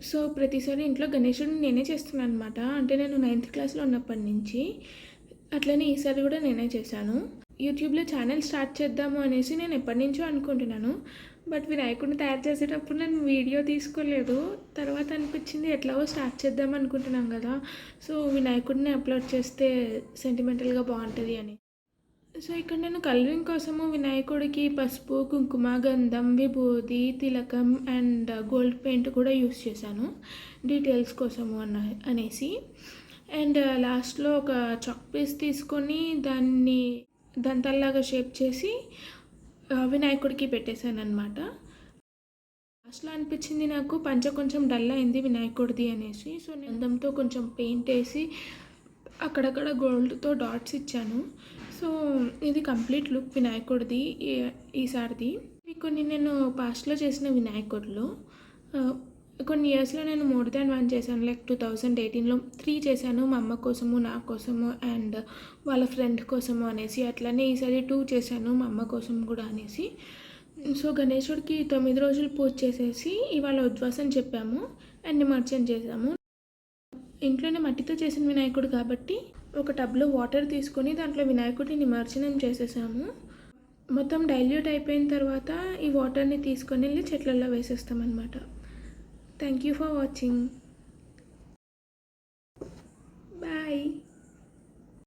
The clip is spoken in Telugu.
సో, ప్రతిసారి ఇంట్లో గణేశుడిని నేనే చేస్తున్నాననమాట. అంటే నేను 9థ్ క్లాస్‌లో ఉన్నప్పటి నుంచి. అట్లనే ఈసారి గూడా నేనే చేశాను. యూట్యూబ్‌లో ఛానెల్ స్టార్ట్ చేద్దాము అనేసి నేను ఎప్పటినుంచో అనుకుంటున్నాను. బట్ వినాయకుడిని తయారు చేసేటప్పుడు నేను వీడియో తీసుకోలేదు. తర్వాత అనిపించింది ఎట్లాగో స్టార్ట్ చేద్దాం అనుకుంటున్నాం గదా! సో, వినాయకుడిని అప్‌లోడ్ చేస్తే సెంటిమెంటల్‌గా బావుంటది అని. సో, ఇక్కడ నేను కలరింగ్ కోసము వినాయకుడికి పసుపు, కుంకుమ, గంధం, విభూది, తిలకం అండ్ గోల్డ్ పెయింట్ కూడా యూస్ చేశాను. డీటెయిల్స్ కోసము అనేసి. అండ్ లాస్ట్‌లో ఒక చాక్ పీస్ తీసుకొని దాన్ని దంతాల్లాగా షేప్ చేసి వినాయకుడికి పెట్టేశాననమాట. లాస్ట్‌లో అనిపించింది నాకు పంచ కొంచెం డల్ అయింది వినాయకుడిది అనేసి. సో, నేను గంధంతో కొంచెం పెయింట్ ఏసి అక్కడక్కడ గోల్డ్‌తో డాట్స్ ఇచ్చాను. సో, ఇది కంప్లీట్ లుక్ వినాయకుడిది ఈసారిది. ఇవి కొన్ని నేను పాస్ట్‌లో చేసిన వినాయకుడులు. కొన్ని ఇయర్స్‌లో నేను మోర్ దాన్ 1 చేశాను. లైక్ 2018లో 3 చేశాను. మా అమ్మ కోసము, నా కోసము అండ్ వాళ్ళ ఫ్రెండ్ కోసము అనేసి. అట్లనే ఈసారి 2 చేశాను మా అమ్మ కోసం కూడా అనేసి. సో, గణేశుడికి 9 రోజులు పూజ చేసేసి ఇవాళ ఉద్వాసం చెప్పాము అండ్ నిమజ్జనం చేసాము. ఇంట్లోనే మట్టితో చేసిన వినాయకుడు కాబట్టి ఒక టబ్లో వాటర్ తీసుకొని దాంట్లో వినాయకుడిని నిమజ్జనం చేసేసాము. మొత్తం డైల్యూట్ అయిపోయిన తర్వాత ఈ వాటర్ని తీసుకొని వెళ్ళి చెట్లలో వేసేస్తామన్నమాట. Thank you for watching.